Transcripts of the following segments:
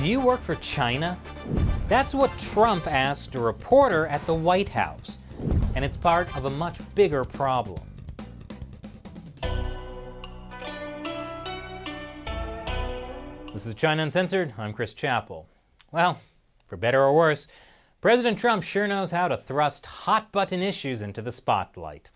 Do you work for China? That's what Trump asked a reporter at the White House, and it's part of a much bigger problem. This is China Uncensored. I'm Chris Chappell. Well, for better or worse, President Trump sure knows how to thrust hot-button issues into the spotlight.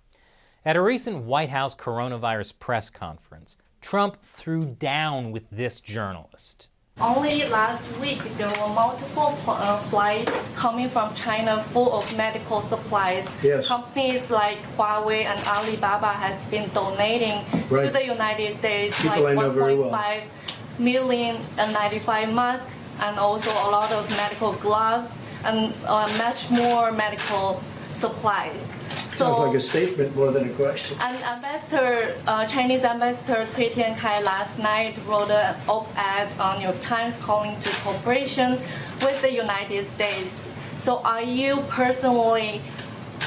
At a recent White House coronavirus press conference, Trump threw down with this journalist. Only last week, there were multiple flights coming from China full of medical supplies. Yes. Companies like Huawei and Alibaba has been donating to the United States People I know very well. 1.5 million N95 masks and also a lot of medical gloves and much more medical supplies. Sounds like a statement more than a question. And Chinese Ambassador Cui Tiankai last night wrote an op-ed on New York Times calling to cooperation with the United States. So are you personally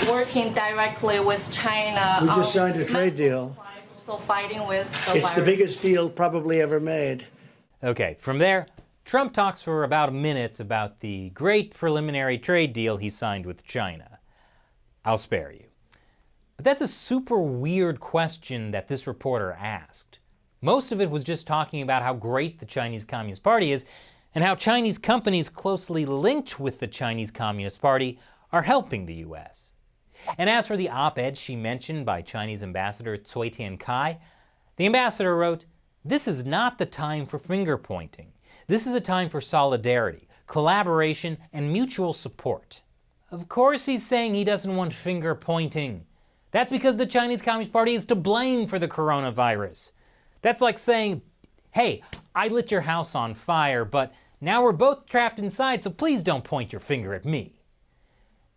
working directly with China? We just signed a trade deal. Also fighting with the It's virus. the biggest deal probably ever made. Okay, from there, Trump talks for about a minute about the great preliminary trade deal he signed with China. I'll spare you. But that's a super weird question that this reporter asked. Most of it was just talking about how great the Chinese Communist Party is and how Chinese companies closely linked with the Chinese Communist Party are helping the U.S. And as for the op-ed she mentioned by Chinese Ambassador Cui Tiankai, the ambassador wrote, "This is not the time for finger-pointing. This is a time for solidarity, collaboration, and mutual support." Of course he's saying he doesn't want finger-pointing. That's because the Chinese Communist Party is to blame for the coronavirus. That's like saying, hey, I lit your house on fire, but now we're both trapped inside, so please don't point your finger at me.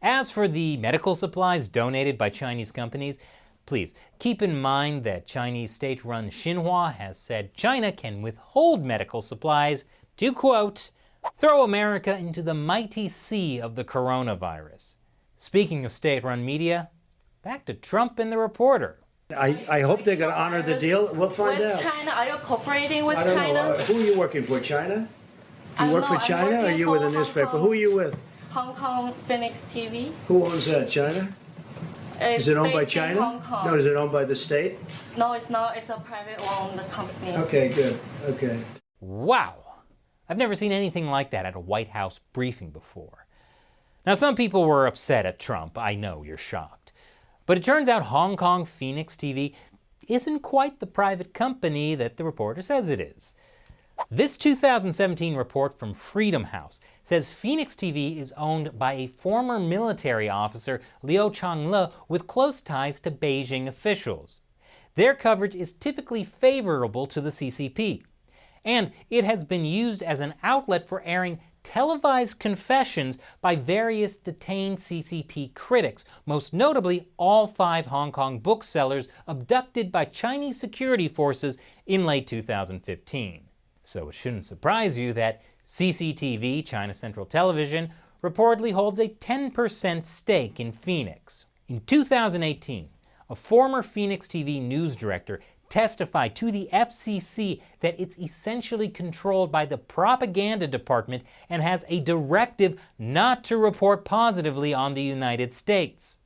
As for the medical supplies donated by Chinese companies, please keep in mind that Chinese state-run Xinhua has said China can withhold medical supplies to, quote, throw America into the mighty sea of the coronavirus. Speaking of state-run media, back to Trump and the reporter. I hope they're going to honor the deal. We'll find with out. China, are you cooperating with I don't China? know. Who are you working for, China? I You work know, for I'm China or are working you with a for Hong newspaper? Kong. Who are you with? Hong Kong Phoenix TV. Who owns that, China? Is it owned by based in China? Hong Kong. No, is it owned by the state? No, it's not. It's a private-owned company. Okay, good. Okay. Wow! I've never seen anything like that at a White House briefing before. Now, some people were upset at Trump. I know you're shocked. But it turns out Hong Kong Phoenix TV isn't quite the private company that the reporter says it is. This 2017 report from Freedom House says Phoenix TV is owned by a former military officer, Liu Changle, with close ties to Beijing officials. Their coverage is typically favorable to the CCP, and it has been used as an outlet for airing televised confessions by various detained CCP critics, most notably all 5 Hong Kong booksellers abducted by Chinese security forces in late 2015. So it shouldn't surprise you that CCTV, China Central Television, reportedly holds a 10% stake in Phoenix. In 2018, a former Phoenix TV news director testified to the FCC that it's essentially controlled by the propaganda department and has a directive not to report positively on the United States.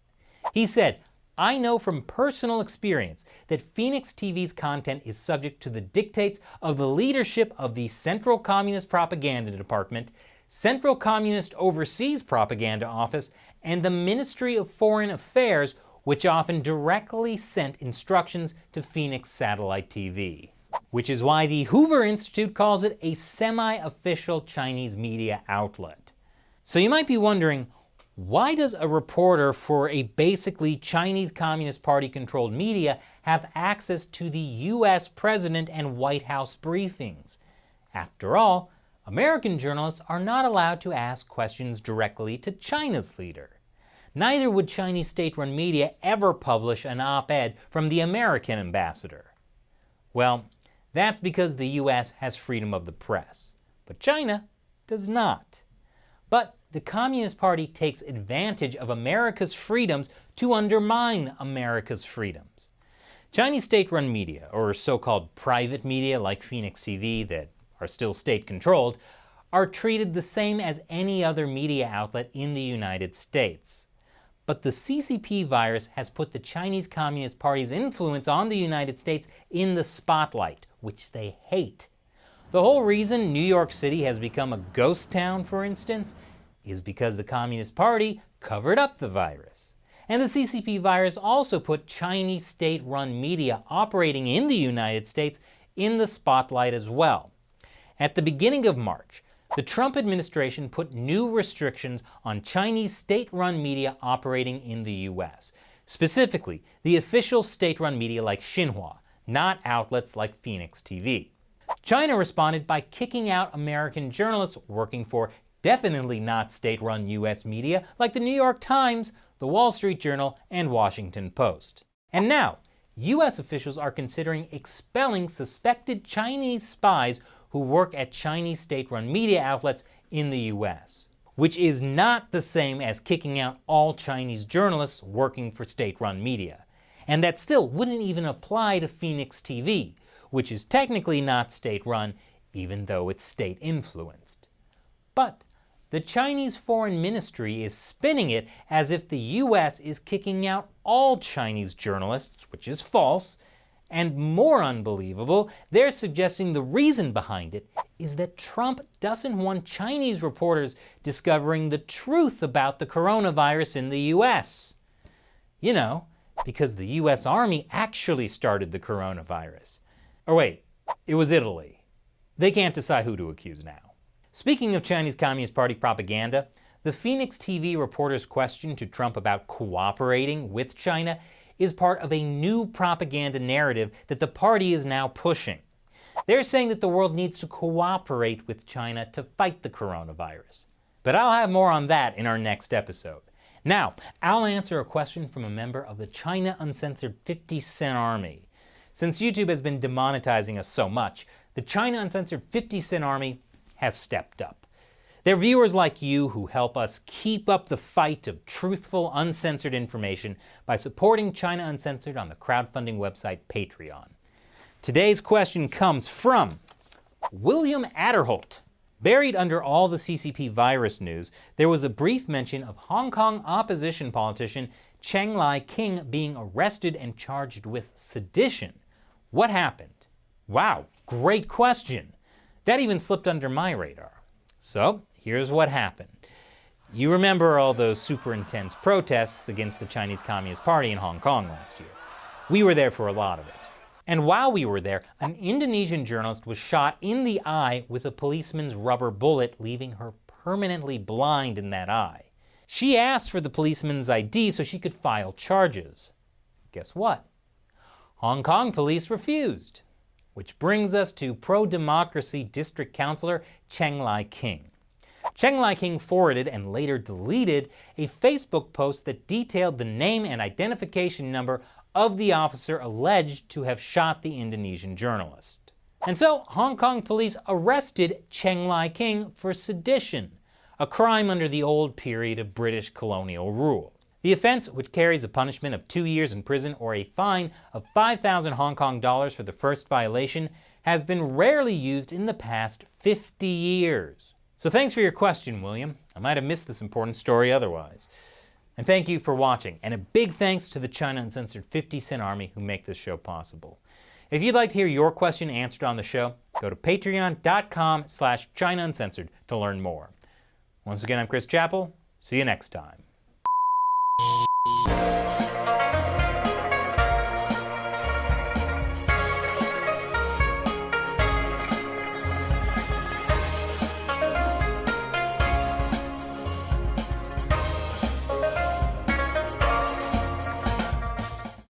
He said, "I know from personal experience that Phoenix TV's content is subject to the dictates of the leadership of the Central Communist Propaganda Department, Central Communist Overseas Propaganda Office, and the Ministry of Foreign Affairs, which often directly sent instructions to Phoenix Satellite TV." Which is why the Hoover Institute calls it a semi-official Chinese media outlet. So you might be wondering, why does a reporter for a basically Chinese Communist Party-controlled media have access to the U.S. President and White House briefings? After all, American journalists are not allowed to ask questions directly to China's leader. Neither would Chinese state-run media ever publish an op-ed from the American ambassador. Well, that's because the U.S. has freedom of the press, but China does not. But the Communist Party takes advantage of America's freedoms to undermine America's freedoms. Chinese state-run media, or so-called private media like Phoenix TV that are still state-controlled, are treated the same as any other media outlet in the United States. But the CCP virus has put the Chinese Communist Party's influence on the United States in the spotlight, which they hate. The whole reason New York City has become a ghost town, for instance, is because the Communist Party covered up the virus. And the CCP virus also put Chinese state-run media operating in the United States in the spotlight as well. At the beginning of March, the Trump administration put new restrictions on Chinese state-run media operating in the U.S., specifically the official state-run media like Xinhua, not outlets like Phoenix TV. China responded by kicking out American journalists working for definitely not state-run U.S. media like the New York Times, the Wall Street Journal, and Washington Post. And now, U.S. officials are considering expelling suspected Chinese spies who work at Chinese state-run media outlets in the U.S., which is not the same as kicking out all Chinese journalists working for state-run media. And that still wouldn't even apply to Phoenix TV, which is technically not state-run, even though it's state-influenced. But the Chinese Foreign Ministry is spinning it as if the U.S. is kicking out all Chinese journalists, which is false. And more unbelievable, they're suggesting the reason behind it is that Trump doesn't want Chinese reporters discovering the truth about the coronavirus in the U.S. You know, because the U.S. Army actually started the coronavirus. Or wait, it was Italy. They can't decide who to accuse now. Speaking of Chinese Communist Party propaganda, the Phoenix TV reporter's question to Trump about cooperating with China is part of a new propaganda narrative that the party is now pushing. They're saying that the world needs to cooperate with China to fight the coronavirus. But I'll have more on that in our next episode. Now, I'll answer a question from a member of the China Uncensored 50 Cent Army. Since YouTube has been demonetizing us so much, the China Uncensored 50 Cent Army has stepped up. They're viewers like you who help us keep up the fight of truthful, uncensored information by supporting China Uncensored on the crowdfunding website Patreon. Today's question comes from William Adderholt. Buried under all the CCP virus news, there was a brief mention of Hong Kong opposition politician Cheng Lai-king being arrested and charged with sedition. What happened? Wow, great question. That even slipped under my radar. So, here's what happened. You remember all those super intense protests against the Chinese Communist Party in Hong Kong last year. We were there for a lot of it. And while we were there, an Indonesian journalist was shot in the eye with a policeman's rubber bullet, leaving her permanently blind in that eye. She asked for the policeman's ID so she could file charges. Guess what? Hong Kong police refused. Which brings us to pro-democracy district councilor Cheng Lai-king. Cheng Lai-king forwarded and later deleted a Facebook post that detailed the name and identification number of the officer alleged to have shot the Indonesian journalist. And so Hong Kong police arrested Cheng Lai-king for sedition, a crime under the old period of British colonial rule. The offense, which carries a punishment of 2 years in prison or a fine of 5,000 Hong Kong dollars for the first violation, has been rarely used in the past 50 years. So thanks for your question, William. I might have missed this important story otherwise. And thank you for watching, and a big thanks to the China Uncensored 50 Cent Army who make this show possible. If you'd like to hear your question answered on the show, go to patreon.com/ChinaUncensored to learn more. Once again, I'm Chris Chappell. See you next time.